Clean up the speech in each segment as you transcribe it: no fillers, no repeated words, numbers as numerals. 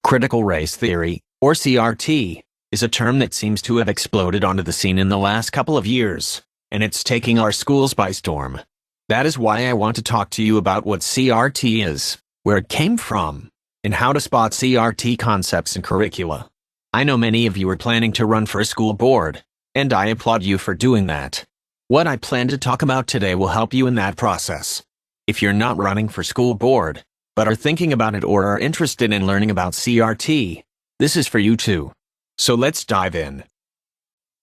Critical race theory, or CRT, is a term that seems to have exploded onto the scene in the last couple of years, and it's taking our schools by storm. That is why I want to talk to you about what CRT is, where it came from, and how to spot CRT concepts in curricula. I know many of you are planning to run for a school board, and I applaud you for doing that. What I plan to talk about today will help you in that process. If you're not running for school board, but are thinking about it or are interested in learning about CRT, this is for you too. So let's dive in.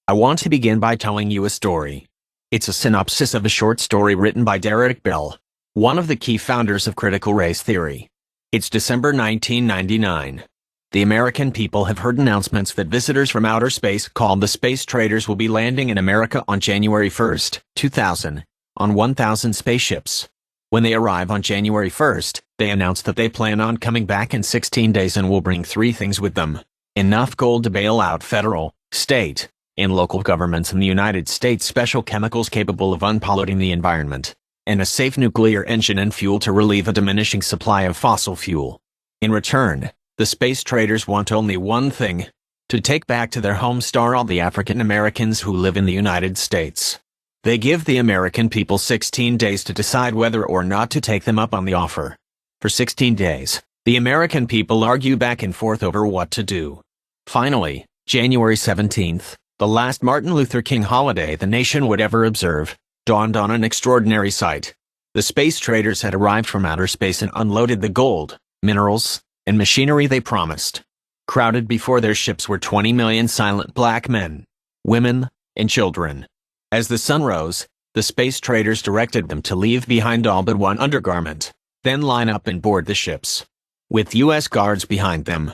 I want to begin by telling you a story. It's a synopsis of a short story written by Derek Bell, one of the key founders of critical race theory. It's December 1999. The American people have heard announcements that visitors from outer space called the space traders will be landing in America on January 1st, 2000, on 1,000 spaceships. When they arrive on January 1st, they announce that they plan on coming back in 16 days and will bring three things with them: enough gold to bail out federal, state, and local governments in the United States, special chemicals capable of unpolluting the environment, and a safe nuclear engine and fuel to relieve a diminishing supply of fossil fuel. In return, the space traders want only one thing: to take back to their home star all the African Americans who live in the United States. They give the American people 16 days to decide whether or not to take them up on the offer. For 16 days, the American people argue back and forth over what to do. Finally, January 17th, the last Martin Luther King holiday the nation would ever observe, dawned on an extraordinary sight. The space traders had arrived from outer space and unloaded the gold, minerals, and machinery they promised. Crowded before their ships were 20 million silent black men, women, and children. As the sun rose, the space traders directed them to leave behind all but one undergarment, then line up and board the ships. With U.S. guards behind them,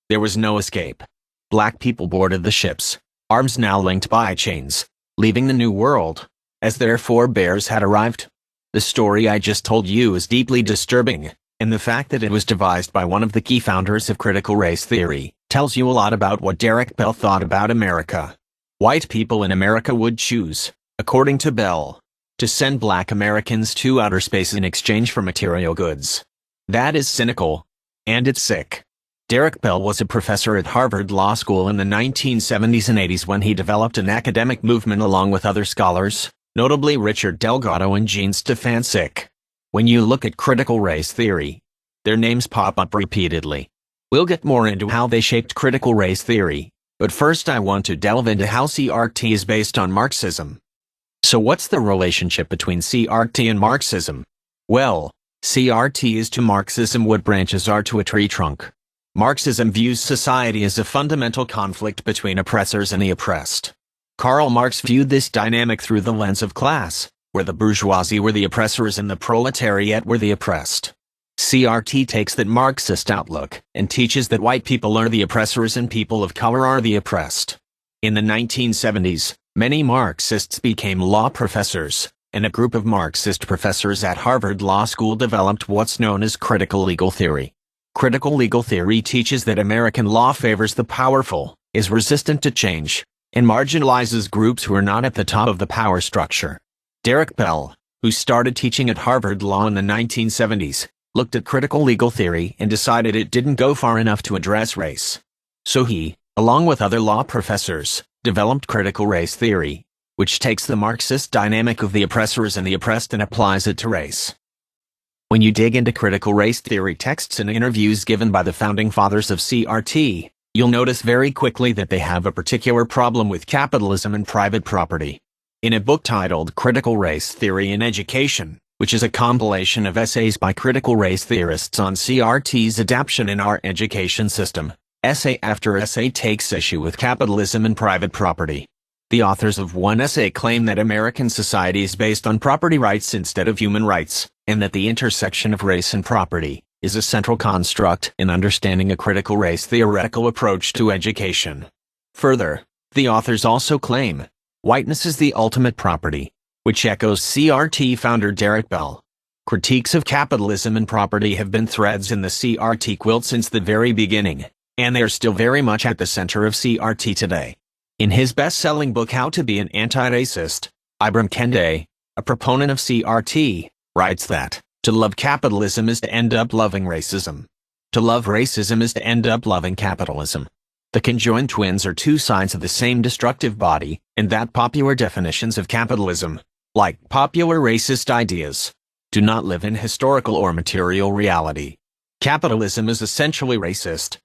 there was no escape. Black people boarded the ships, arms now linked by chains, leaving the New World, as their forebears had arrived. The story I just told you is deeply disturbing, and the fact that it was devised by one of the key founders of critical race theory tells you a lot about what Derek Bell thought about America. White people in America would choose, according to Bell, to send black Americans to outer space in exchange for material goods. That is cynical, and it's sick. Derek Bell was a professor at Harvard Law School in the 1970s and 80s when he developed an academic movement along with other scholars, notably Richard Delgado and Gene Stefancic. When you look at critical race theory, their names pop up repeatedly. We'll get more into how they shaped critical race theory, but first I want to delve into how CRT is based on Marxism. So what's the relationship between CRT and Marxism? Well, CRT is to Marxism what branches are to a tree trunk. Marxism views society as a fundamental conflict between oppressors and the oppressed. Karl Marx viewed this dynamic through the lens of class, where the bourgeoisie were the oppressors and the proletariat were the oppressed. CRT takes that Marxist outlook and teaches that white people are the oppressors and people of color are the oppressed. In the 1970s, many Marxists became law professors, and a group of Marxist professors at Harvard Law School developed what's known as critical legal theory. Critical legal theory teaches that American law favors the powerful, is resistant to change, and marginalizes groups who are not at the top of the power structure. Derek Bell, who started teaching at Harvard Law in the 1970s, looked at critical legal theory and decided it didn't go far enough to address race. So he, along with other law professors, developed critical race theory, which takes the Marxist dynamic of the oppressors and the oppressed and applies it to race. When you dig into critical race theory texts and interviews given by the founding fathers of CRT, you'll notice very quickly that they have a particular problem with capitalism and private property. In a book titled Critical Race Theory in Education, which is a compilation of essays by critical race theorists on CRT's adoption in our education system, essay after essay takes issue with capitalism and private property. The authors of one essay claim that American society is based on property rights instead of human rights, and that the intersection of race and property is a central construct in understanding a critical race theoretical approach to education. Further, the authors also claim whiteness is the ultimate property, which echoes CRT founder Derek Bell. Critiques of capitalism and property have been threads in the CRT quilt since the very beginning, and they are still very much at the center of CRT today. In his best-selling book How to Be an Anti-Racist, Ibram Kendi, a proponent of CRT, writes that to love capitalism is to end up loving racism. To love racism is to end up loving capitalism. The conjoined twins are two sides of the same destructive body, and that popular definitions of capitalism, like popular racist ideas, do not live in historical or material reality. Capitalism is essentially racist.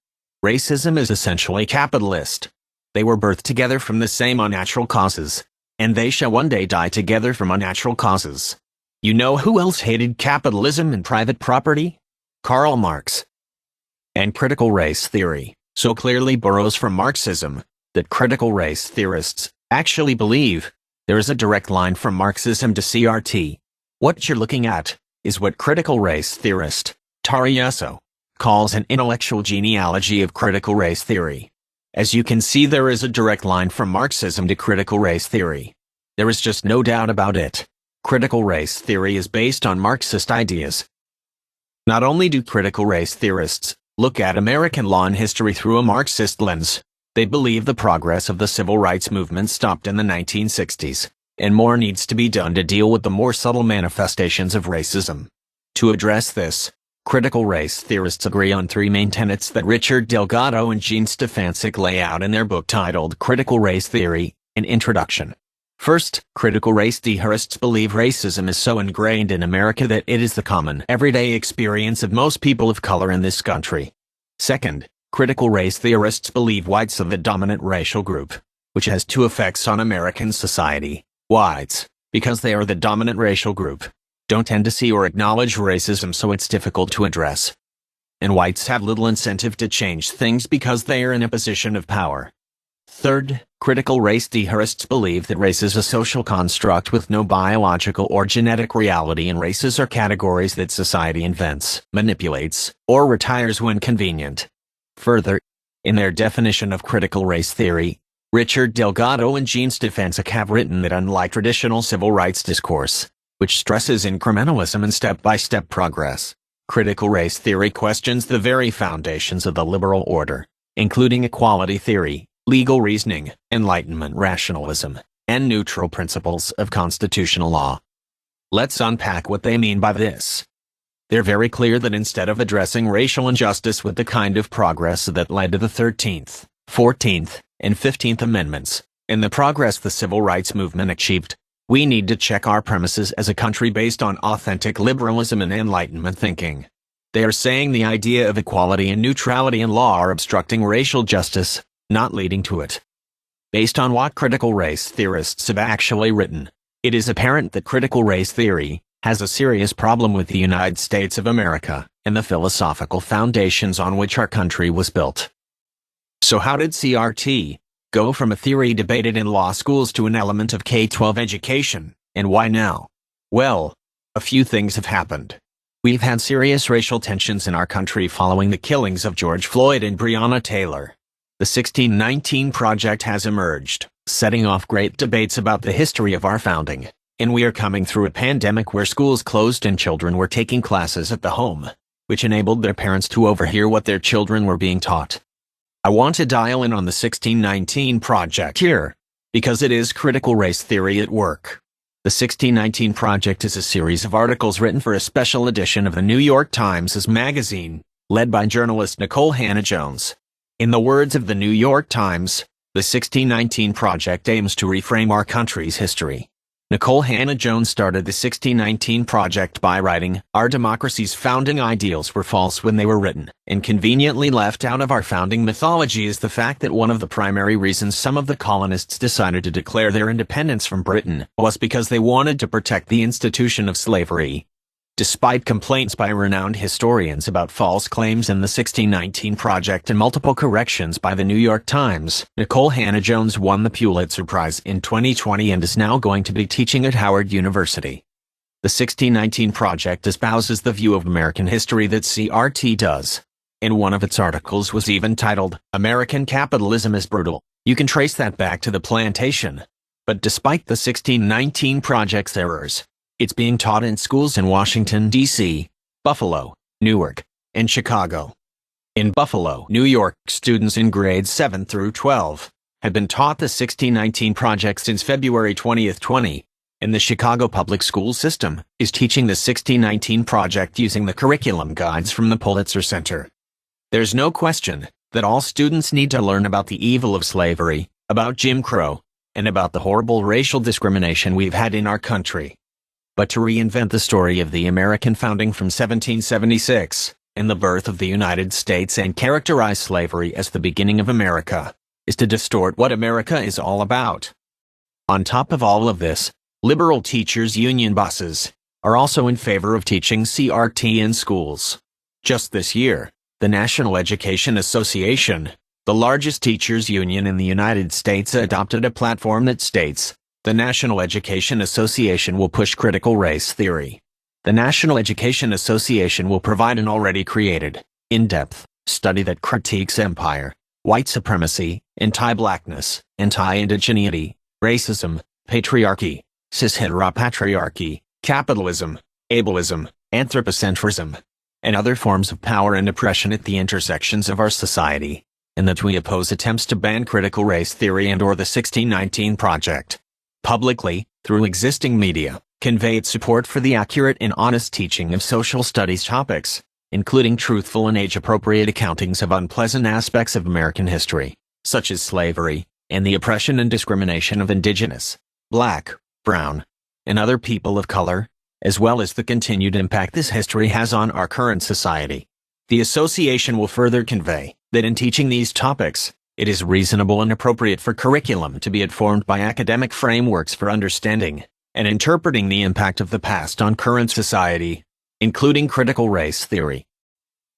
Racism is essentially capitalist. They were birthed together from the same unnatural causes, and they shall one day die together from unnatural causes. You know who else hated capitalism and private property? Karl Marx. And critical race theory so clearly borrows from Marxism that critical race theorists actually believe there is a direct line from Marxism to CRT. What you're looking at is what critical race theorist Tari Yeso calls an intellectual genealogy of critical race theory. As you can see, there is a direct line from Marxism to critical race theory. There is just no doubt about it. Critical race theory is based on Marxist ideas. Not only do critical race theorists look at American law and history through a Marxist lens, they believe the progress of the civil rights movement stopped in the 1960s, and more needs to be done to deal with the more subtle manifestations of racism. To address this, critical race theorists agree on three main tenets that Richard Delgado and Gene Stefancic lay out in their book titled Critical Race Theory, an Introduction. First, critical race theorists believe racism is so ingrained in America that it is the common, everyday experience of most people of color in this country. Second, critical race theorists believe whites are the dominant racial group, which has two effects on American society. Whites, because they are the dominant racial group, don't tend to see or acknowledge racism, so it's difficult to address. And whites have little incentive to change things because they are in a position of power. Third, critical race theorists believe that race is a social construct with no biological or genetic reality, and races are categories that society invents, manipulates, or retires when convenient. Further, in their definition of critical race theory, Richard Delgado and Gene Stefancic have written that unlike traditional civil rights discourse, which stresses incrementalism and step-by-step progress, critical race theory questions the very foundations of the liberal order, including equality theory, legal reasoning, Enlightenment rationalism, and neutral principles of constitutional law. Let's unpack what they mean by this. They're very clear that instead of addressing racial injustice with the kind of progress that led to the 13th, 14th, and 15th Amendments, and the progress the civil rights movement achieved, we need to check our premises as a country based on authentic liberalism and Enlightenment thinking. They are saying the idea of equality and neutrality in law are obstructing racial justice, not leading to it. Based on what critical race theorists have actually written, it is apparent that critical race theory has a serious problem with the United States of America and the philosophical foundations on which our country was built. So how did CRT go from a theory debated in law schools to an element of K-12 education, and why now? Well, a few things have happened. We've had serious racial tensions in our country following the killings of George Floyd and Breonna Taylor. The 1619 Project has emerged, setting off great debates about the history of our founding, and we are coming through a pandemic where schools closed and children were taking classes at the home, which enabled their parents to overhear what their children were being taught. I want to dial in on the 1619 Project here, because it is critical race theory at work. The 1619 Project is a series of articles written for a special edition of the New York Times magazine, led by journalist Nikole Hannah-Jones. In the words of the New York Times, the 1619 Project aims to reframe our country's history. Nikole Hannah-Jones started the 1619 Project by writing, "Our democracy's founding ideals were false when they were written, and conveniently left out of our founding mythology is the fact that one of the primary reasons some of the colonists decided to declare their independence from Britain was because they wanted to protect the institution of slavery." Despite complaints by renowned historians about false claims in the 1619 Project and multiple corrections by the New York Times, Nikole Hannah-Jones won the Pulitzer Prize in 2020 and is now going to be teaching at Howard University. The 1619 Project espouses the view of American history that CRT does. And one of its articles was even titled, "American Capitalism is Brutal." You can trace that back to the plantation. But despite the 1619 Project's errors, it's being taught in schools in Washington, D.C., Buffalo, Newark, and Chicago. In Buffalo, New York, students in grades 7 through 12 have been taught the 1619 Project since February 2020, and the Chicago public school system is teaching the 1619 Project using the curriculum guides from the Pulitzer Center. There's no question that all students need to learn about the evil of slavery, about Jim Crow, and about the horrible racial discrimination we've had in our country. But to reinvent the story of the American founding from 1776 and the birth of the United States and characterize slavery as the beginning of America is to distort what America is all about. On top of all of this, liberal teachers' union bosses are also in favor of teaching CRT in schools. Just this year, the National Education Association, the largest teachers' union in the United States, adopted a platform that states, "The National Education Association will push critical race theory." The National Education Association will provide an already created, in-depth study that critiques empire, white supremacy, anti-blackness, anti-indigeneity, racism, patriarchy, cis-heteropatriarchy, capitalism, ableism, anthropocentrism, and other forms of power and oppression at the intersections of our society, and that we oppose attempts to ban critical race theory and/or the 1619 Project. Publicly, through existing media, convey its support for the accurate and honest teaching of social studies topics, including truthful and age-appropriate accountings of unpleasant aspects of American history, such as slavery, and the oppression and discrimination of indigenous, black, brown, and other people of color, as well as the continued impact this history has on our current society. The association will further convey that in teaching these topics, it is reasonable and appropriate for curriculum to be informed by academic frameworks for understanding and interpreting the impact of the past on current society, including critical race theory.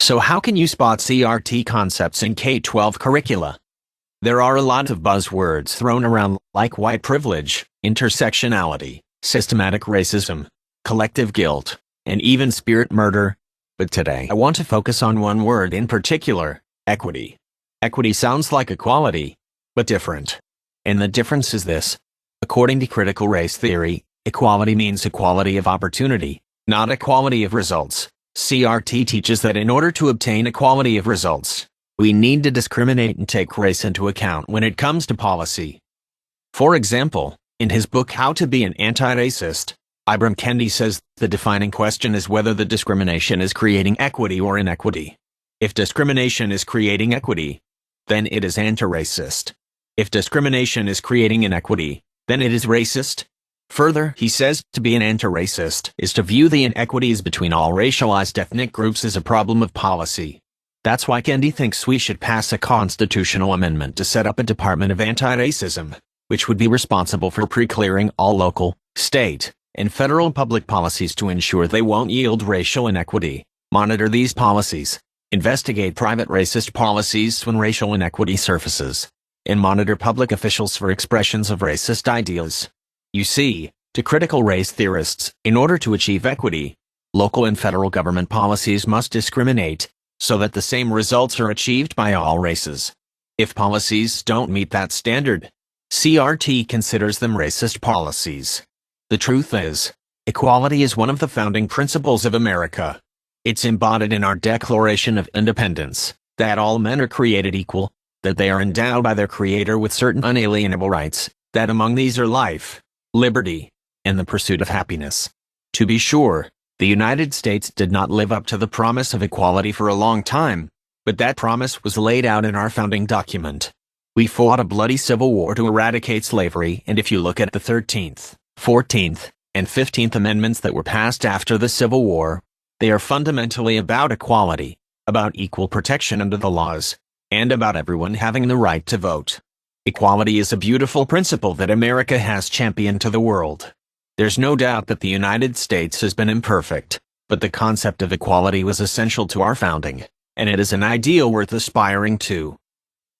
So how can you spot CRT concepts in K-12 curricula? There are a lot of buzzwords thrown around like white privilege, intersectionality, systematic racism, collective guilt, and even spirit murder. But today I want to focus on one word in particular, equity. Equity sounds like equality, but different. And the difference is this. According to critical race theory, equality means equality of opportunity, not equality of results. CRT teaches that in order to obtain equality of results, we need to discriminate and take race into account when it comes to policy. For example, in his book How to Be an Anti-Racist, Ibram Kendi says the defining question is whether the discrimination is creating equity or inequity. If discrimination is creating equity, then it is anti-racist. If discrimination is creating inequity, then it is racist. Further, he says, to be an anti-racist is to view the inequities between all racialized ethnic groups as a problem of policy. That's why Kendi thinks we should pass a constitutional amendment to set up a Department of Anti-Racism, which would be responsible for pre-clearing all local, state, and federal public policies to ensure they won't yield racial inequity, monitor these policies, investigate private racist policies when racial inequity surfaces, and monitor public officials for expressions of racist ideas. You see, to critical race theorists, in order to achieve equity, local and federal government policies must discriminate so that the same results are achieved by all races. If policies don't meet that standard, CRT considers them racist policies. The truth is, equality is one of the founding principles of America. It's embodied in our Declaration of Independence, that all men are created equal, that they are endowed by their Creator with certain unalienable rights, that among these are life, liberty, and the pursuit of happiness. To be sure, the United States did not live up to the promise of equality for a long time, but that promise was laid out in our founding document. We fought a bloody civil war to eradicate slavery, and if you look at the 13th, 14th, and 15th Amendments that were passed after the Civil War, they are fundamentally about equality, about equal protection under the laws, and about everyone having the right to vote. Equality is a beautiful principle that America has championed to the world. There's no doubt that the United States has been imperfect, but the concept of equality was essential to our founding, and it is an ideal worth aspiring to.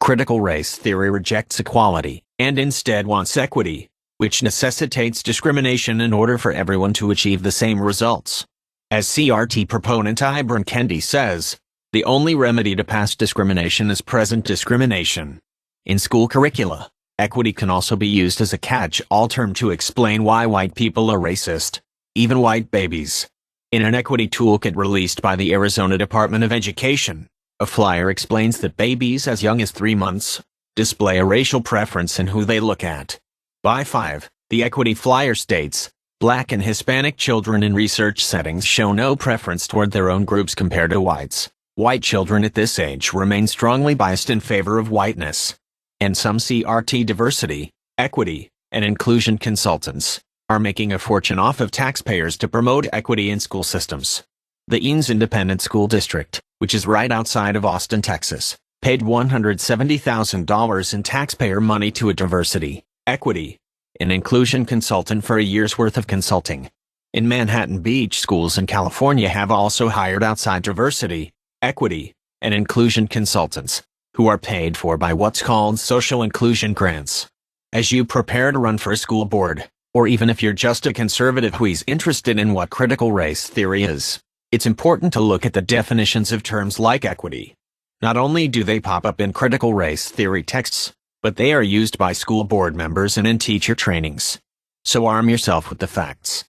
Critical race theory rejects equality, and instead wants equity, which necessitates discrimination in order for everyone to achieve the same results. As CRT proponent Ibram Kendi says, the only remedy to past discrimination is present discrimination. In school curricula, equity can also be used as a catch-all term to explain why white people are racist, even white babies. In an equity toolkit released by the Arizona Department of Education, a flyer explains that babies as young as 3 months display a racial preference in who they look at. By 5, the equity flyer states, Black and Hispanic children in research settings show no preference toward their own groups compared to whites. White children at this age remain strongly biased in favor of whiteness. And some CRT diversity, equity, and inclusion consultants are making a fortune off of taxpayers to promote equity in school systems. The Eanes Independent School District, which is right outside of Austin, Texas, paid $170,000 in taxpayer money to a diversity, equity, and inclusion consultant for a year's worth of consulting. In Manhattan Beach, schools in California have also hired outside diversity, equity, and inclusion consultants, who are paid for by what's called social inclusion grants. As you prepare to run for a school board, or even if you're just a conservative who's interested in what critical race theory is, it's important to look at the definitions of terms like equity. Not only do they pop up in critical race theory texts, but they are used by school board members and in teacher trainings. So arm yourself with the facts.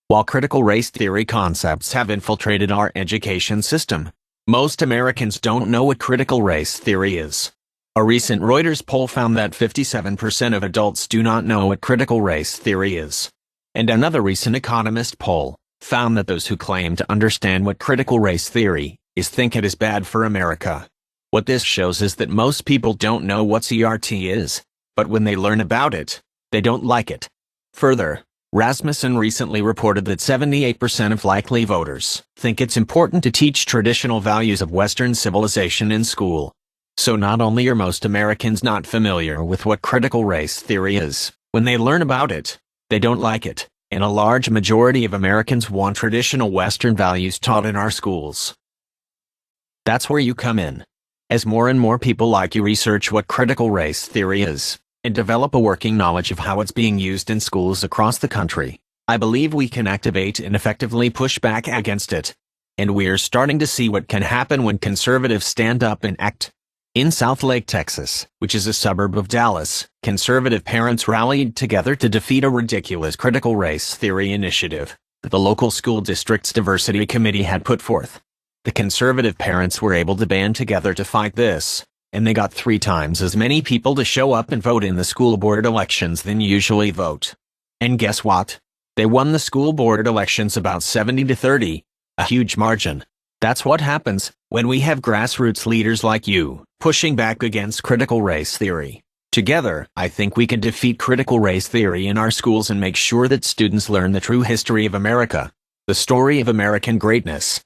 While critical race theory concepts have infiltrated our education system, most Americans don't know what critical race theory is. A recent Reuters poll found that 57% of adults do not know what critical race theory is. And another recent Economist poll found that those who claim to understand what critical race theory is think it is bad for America. What this shows is that most people don't know what CRT is, but when they learn about it, they don't like it. Further, Rasmussen recently reported that 78% of likely voters think it's important to teach traditional values of Western civilization in school. So not only are most Americans not familiar with what critical race theory is, when they learn about it, they don't like it, and a large majority of Americans want traditional Western values taught in our schools. That's where you come in. As more and more people like you research what critical race theory is, and develop a working knowledge of how it's being used in schools across the country, I believe we can activate and effectively push back against it. And we're starting to see what can happen when conservatives stand up and act. In Southlake, Texas, which is a suburb of Dallas, conservative parents rallied together to defeat a ridiculous critical race theory initiative that the local school district's diversity committee had put forth. The conservative parents were able to band together to fight this, and they got 3 times as many people to show up and vote in the school board elections than usually vote. And guess what? They won the school board elections about 70-30, a huge margin. That's what happens when we have grassroots leaders like you pushing back against critical race theory. Together, I think we can defeat critical race theory in our schools and make sure that students learn the true history of America, the story of American greatness.